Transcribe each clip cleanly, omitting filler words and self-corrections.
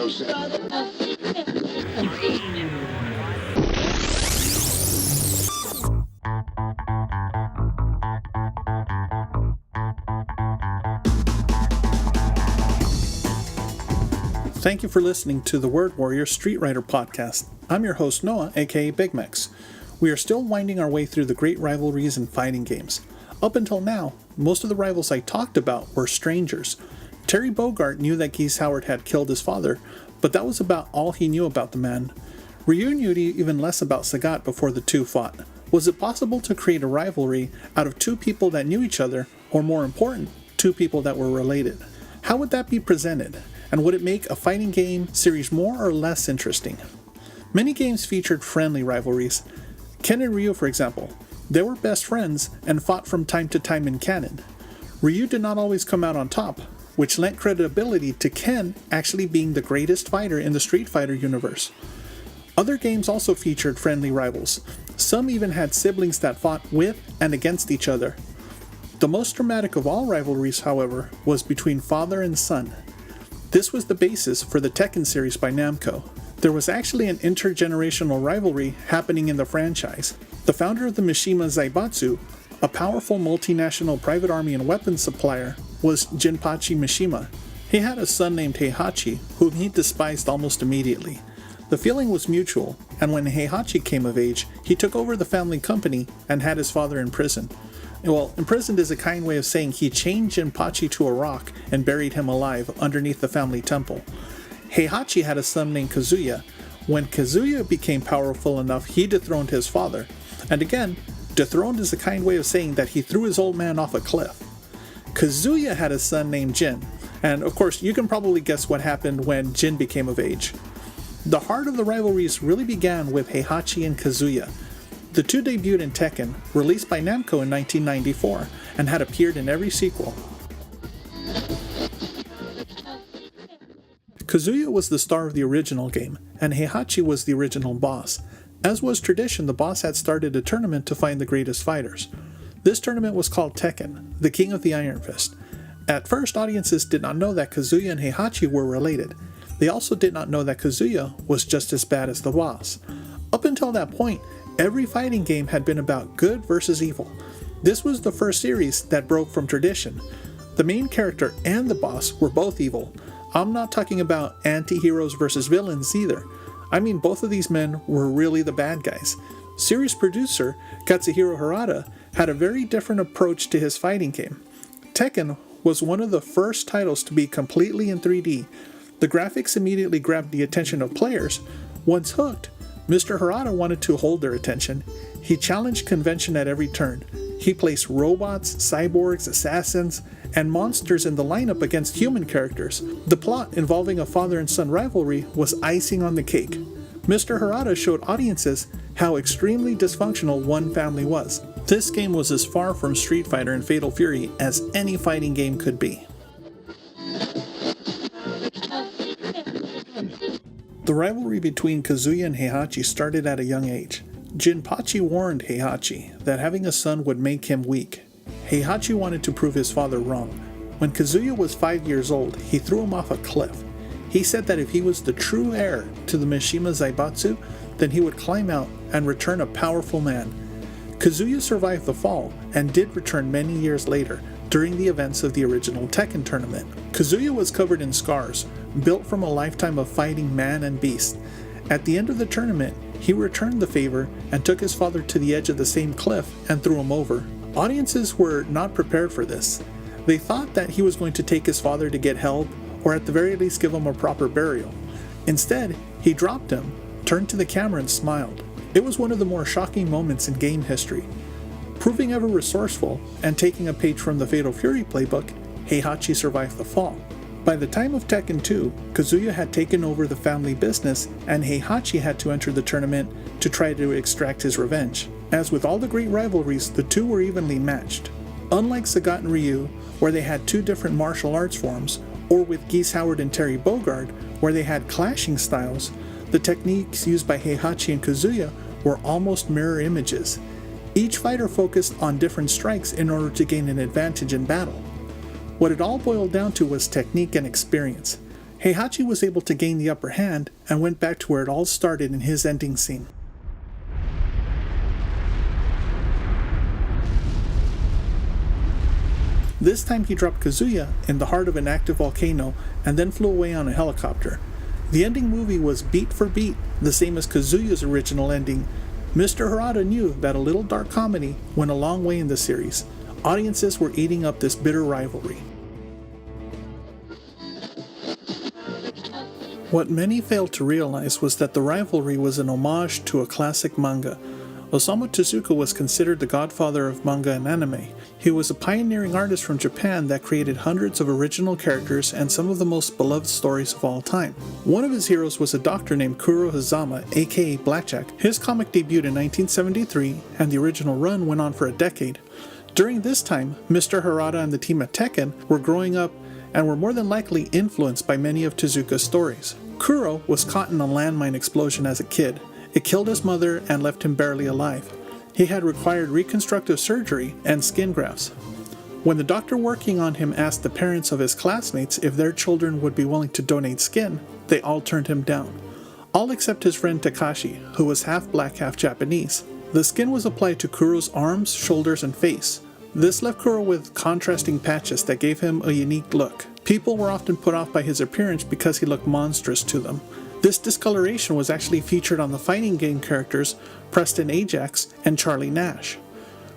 Thank you for listening to the Word Warrior Street Writer podcast. I'm your host Noah, aka Big Mex. We are still winding our way through the great rivalries and fighting games. Up until now, most of the rivals I talked about were strangers. Terry Bogard knew that Geese Howard had killed his father, but that was about all he knew about the man. Ryu knew even less about Sagat before the two fought. Was it possible to create a rivalry out of two people that knew each other, or more important, two people that were related? How would that be presented? And would it make a fighting game series more or less interesting? Many games featured friendly rivalries. Ken and Ryu, for example, they were best friends and fought from time to time in canon. Ryu did not always come out on top, which lent credibility to Ken actually being the greatest fighter in the Street Fighter universe. Other games also featured friendly rivals. Some even had siblings that fought with and against each other. The most dramatic of all rivalries, however, was between father and son. This was the basis for the Tekken series by Namco. There was actually an intergenerational rivalry happening in the franchise. The founder of the Mishima Zaibatsu, a powerful multinational private army and weapons supplier, was Jinpachi Mishima. He had a son named Heihachi, whom he despised almost immediately. The feeling was mutual, and when Heihachi came of age, he took over the family company and had his father in prison. Well, imprisoned is a kind way of saying he chained Jinpachi to a rock and buried him alive underneath the family temple. Heihachi had a son named Kazuya. When Kazuya became powerful enough, he dethroned his father. And again, dethroned is a kind way of saying that he threw his old man off a cliff. Kazuya had a son named Jin. And of course, you can probably guess what happened when Jin became of age. The heart of the rivalries really began with Heihachi and Kazuya. The two debuted in Tekken, released by Namco in 1994, and had appeared in every sequel. Kazuya was the star of the original game, and Heihachi was the original boss. As was tradition, the boss had started a tournament to find the greatest fighters. This tournament was called Tekken, the King of the Iron Fist. At first, audiences did not know that Kazuya and Heihachi were related. They also did not know that Kazuya was just as bad as the boss. Up until that point, every fighting game had been about good versus evil. This was the first series that broke from tradition. The main character and the boss were both evil. I'm not talking about anti-heroes versus villains either. I mean, both of these men were really the bad guys. Series producer Katsuhiro Harada had a very different approach to his fighting game. Tekken was one of the first titles to be completely in 3D. The graphics immediately grabbed the attention of players. Once hooked, Mr. Harada wanted to hold their attention. He challenged convention at every turn. He placed robots, cyborgs, assassins, and monsters in the lineup against human characters. The plot involving a father and son rivalry was icing on the cake. Mr. Harada showed audiences how extremely dysfunctional one family was. This game was as far from Street Fighter and Fatal Fury as any fighting game could be. The rivalry between Kazuya and Heihachi started at a young age. Jinpachi warned Heihachi that having a son would make him weak. Heihachi wanted to prove his father wrong. When Kazuya was 5 years old, he threw him off a cliff. He said that if he was the true heir to the Mishima Zaibatsu, then he would climb out and return a powerful man. Kazuya survived the fall and did return many years later during the events of the original Tekken tournament. Kazuya was covered in scars, built from a lifetime of fighting man and beast. At the end of the tournament, he returned the favor and took his father to the edge of the same cliff and threw him over. Audiences were not prepared for this. They thought that he was going to take his father to get help, or at the very least give him a proper burial. Instead, he dropped him, turned to the camera and smiled. It was one of the more shocking moments in game history. Proving ever resourceful and taking a page from the Fatal Fury playbook, Heihachi survived the fall. By the time of Tekken 2, Kazuya had taken over the family business and Heihachi had to enter the tournament to try to extract his revenge. As with all the great rivalries, the two were evenly matched. Unlike Sagat and Ryu, where they had two different martial arts forms, or with Geese Howard and Terry Bogard, where they had clashing styles, the techniques used by Heihachi and Kazuya were almost mirror images. Each fighter focused on different strikes in order to gain an advantage in battle. What it all boiled down to was technique and experience. Heihachi was able to gain the upper hand and went back to where it all started in his ending scene. This time he dropped Kazuya in the heart of an active volcano and then flew away on a helicopter. The ending movie was beat for beat the same as Kazuya's original ending. Mr. Harada knew that a little dark comedy went a long way in the series. Audiences were eating up this bitter rivalry. What many failed to realize was that the rivalry was an homage to a classic manga. Osamu Tezuka was considered the godfather of manga and anime. He was a pioneering artist from Japan that created hundreds of original characters and some of the most beloved stories of all time. One of his heroes was a doctor named Kuro Hazama, aka Blackjack. His comic debuted in 1973, and the original run went on for a decade. During this time, Mr. Harada and the team at Tekken were growing up and were more than likely influenced by many of Tezuka's stories. Kuro was caught in a landmine explosion as a kid. It killed his mother and left him barely alive. He had required reconstructive surgery and skin grafts. When the doctor working on him asked the parents of his classmates if their children would be willing to donate skin, they all turned him down. All except his friend Takashi, who was half black, half Japanese. The skin was applied to Kuro's arms, shoulders, and face. This left Kuro with contrasting patches that gave him a unique look. People were often put off by his appearance because he looked monstrous to them. This discoloration was actually featured on the fighting game characters Preston Ajax and Charlie Nash.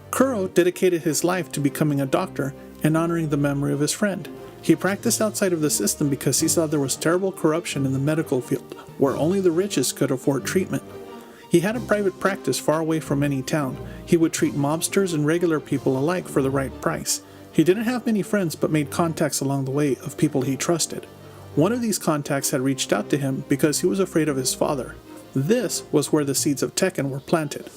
Kuro dedicated his life to becoming a doctor and honoring the memory of his friend. He practiced outside of the system because he saw there was terrible corruption in the medical field, where only the richest could afford treatment. He had a private practice far away from any town. He would treat mobsters and regular people alike for the right price. He didn't have many friends but made contacts along the way of people he trusted. One of these contacts had reached out to him because he was afraid of his father. This was where the seeds of Tekken were planted.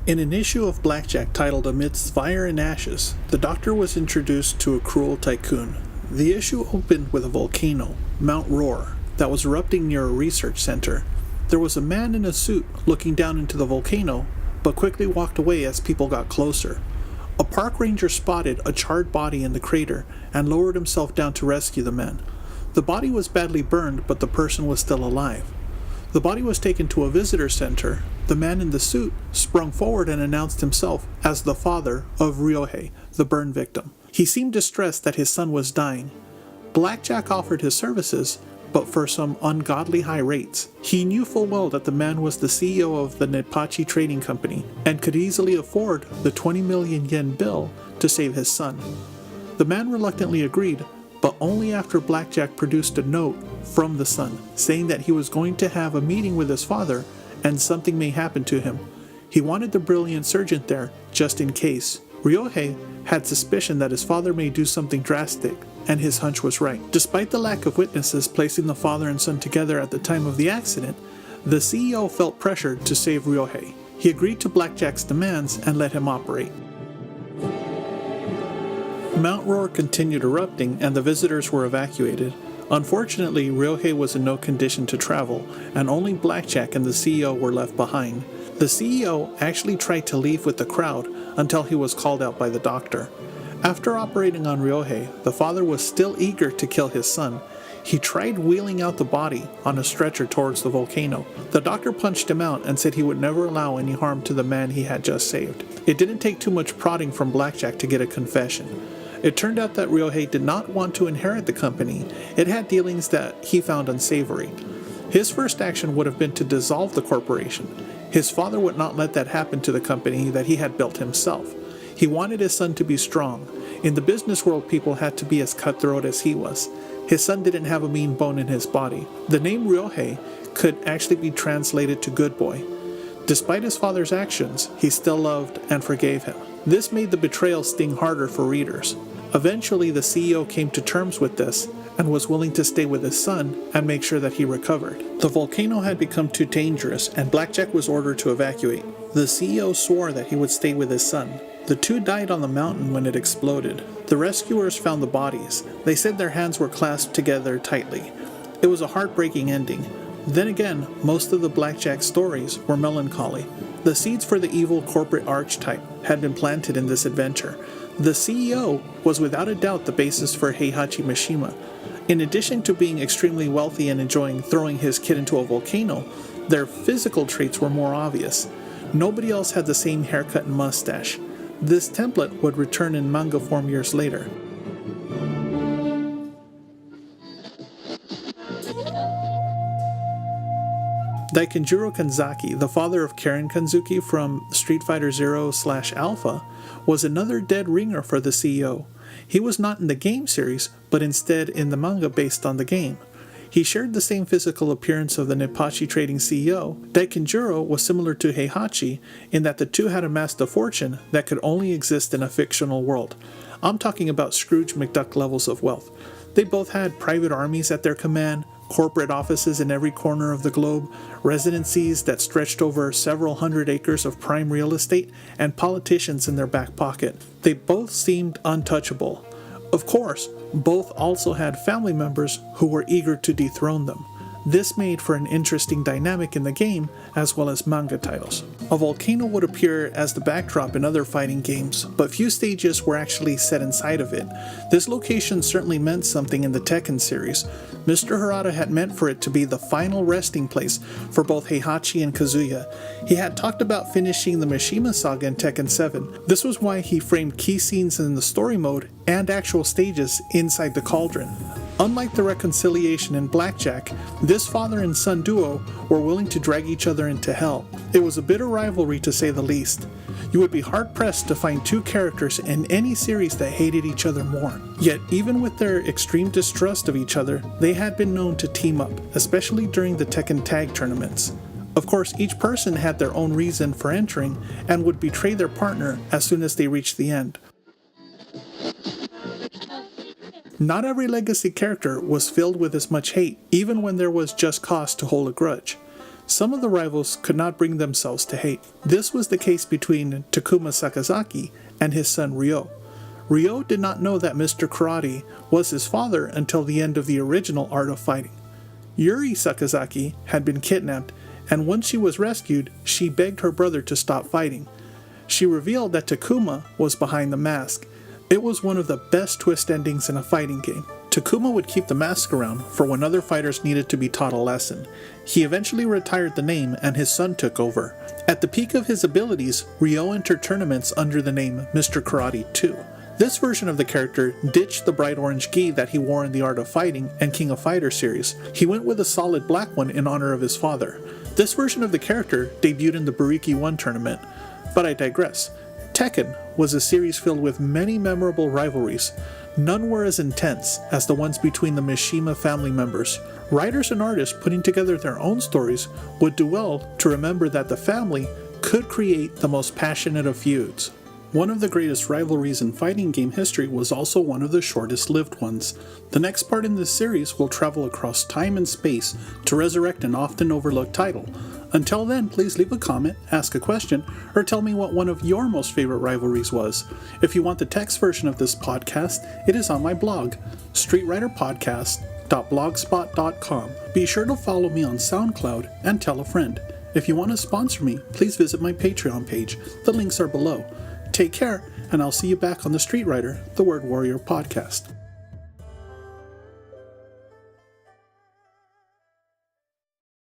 In an issue of Blackjack titled Amidst Fire and Ashes, the Doctor was introduced to a cruel tycoon. The issue opened with a volcano, Mount Roar, that was erupting near a research center. There was a man in a suit looking down into the volcano, but quickly walked away as people got closer. A park ranger spotted a charred body in the crater and lowered himself down to rescue the man. The body was badly burned, but the person was still alive. The body was taken to a visitor center. The man in the suit sprung forward and announced himself as the father of Ryohei, the burn victim. He seemed distressed that his son was dying. Blackjack offered his services, but for some ungodly high rates. He knew full well that the man was the CEO of the Nippachi Trading Company and could easily afford the 20 million yen bill to save his son. The man reluctantly agreed, but only after Blackjack produced a note from the son saying that he was going to have a meeting with his father and something may happen to him. He wanted the brilliant surgeon there just in case. Ryohei had suspicion that his father may do something drastic, and his hunch was right. Despite the lack of witnesses placing the father and son together at the time of the accident, the CEO felt pressured to save Ryohei. He agreed to Blackjack's demands and let him operate. Mount Roar continued erupting and the visitors were evacuated. Unfortunately, Ryohei was in no condition to travel, and only Blackjack and the CEO were left behind. The CEO actually tried to leave with the crowd until he was called out by the doctor. After operating on Ryohei, the father was still eager to kill his son. He tried wheeling out the body on a stretcher towards the volcano. The doctor punched him out and said he would never allow any harm to the man he had just saved. It didn't take too much prodding from Blackjack to get a confession. It turned out that Ryohei did not want to inherit the company. It had dealings that he found unsavory. His first action would have been to dissolve the corporation. His father would not let that happen to the company that he had built himself. He wanted his son to be strong. In the business world, people had to be as cutthroat as he was. His son didn't have a mean bone in his body. The name Ryohei could actually be translated to good boy. Despite his father's actions, he still loved and forgave him. This made the betrayal sting harder for readers. Eventually, the CEO came to terms with this and was willing to stay with his son and make sure that he recovered. The volcano had become too dangerous and Blackjack was ordered to evacuate. The CEO swore that he would stay with his son. The two died on the mountain when it exploded. The rescuers found the bodies. They said their hands were clasped together tightly. It was a heartbreaking ending. Then again, most of the Blackjack stories were melancholy. The seeds for the evil corporate archetype had been planted in this adventure. The CEO was without a doubt the basis for Heihachi Mishima. In addition to being extremely wealthy and enjoying throwing his kid into a volcano, their physical traits were more obvious. Nobody else had the same haircut and mustache. This template would return in manga form years later. Daikinjiro Kanzaki, the father of Karen Kanzuki from Street Fighter Zero/Alpha, was another dead ringer for the CEO. He was not in the game series, but instead in the manga based on the game. He shared the same physical appearance of the Nippachi Trading CEO. Daikinjiro was similar to Heihachi in that the two had amassed a fortune that could only exist in a fictional world. I'm talking about Scrooge McDuck levels of wealth. They both had private armies at their command, corporate offices in every corner of the globe, residencies that stretched over several hundred acres of prime real estate, and politicians in their back pocket. They both seemed untouchable. Of course, both also had family members who were eager to dethrone them. This made for an interesting dynamic in the game as well as manga titles. A volcano would appear as the backdrop in other fighting games, but few stages were actually set inside of it. This location certainly meant something in the Tekken series. Mr. Harada had meant for it to be the final resting place for both Heihachi and Kazuya. He had talked about finishing the Mishima saga in Tekken 7. This was why he framed key scenes in the story mode and actual stages inside the cauldron. Unlike the reconciliation in Blackjack, this father and son duo were willing to drag each other into hell. It was a bitter rivalry to say the least. You would be hard-pressed to find two characters in any series that hated each other more. Yet, even with their extreme distrust of each other, they had been known to team up, especially during the Tekken Tag tournaments. Of course, each person had their own reason for entering and would betray their partner as soon as they reached the end. Not every legacy character was filled with as much hate, even when there was just cause to hold a grudge. Some of the rivals could not bring themselves to hate. This was the case between Takuma Sakazaki and his son Ryo. Ryo did not know that Mr. Karate was his father until the end of the original Art of Fighting. Yuri Sakazaki had been kidnapped, and once she was rescued, she begged her brother to stop fighting. She revealed that Takuma was behind the mask. It was one of the best twist endings in a fighting game. Takuma would keep the mask around for when other fighters needed to be taught a lesson. He eventually retired the name and his son took over. At the peak of his abilities, Ryo entered tournaments under the name Mr. Karate 2. This version of the character ditched the bright orange gi that he wore in the Art of Fighting and King of Fighters series. He went with a solid black one in honor of his father. This version of the character debuted in the Buriki 1 tournament. But I digress. Tekken was a series filled with many memorable rivalries. None were as intense as the ones between the Mishima family members. Writers and artists putting together their own stories would do well to remember that the family could create the most passionate of feuds. One of the greatest rivalries in fighting game history was also one of the shortest lived ones. The next part in this series will travel across time and space to resurrect an often overlooked title. Until then, please leave a comment, ask a question, or tell me what one of your most favorite rivalries was. If you want the text version of this podcast, it is on my blog, streetwriterpodcast.blogspot.com. Be sure to follow me on SoundCloud and tell a friend. If you want to sponsor me, please visit my Patreon page. The links are below. Take care, and I'll see you back on the Street Writer, the Word Warrior podcast.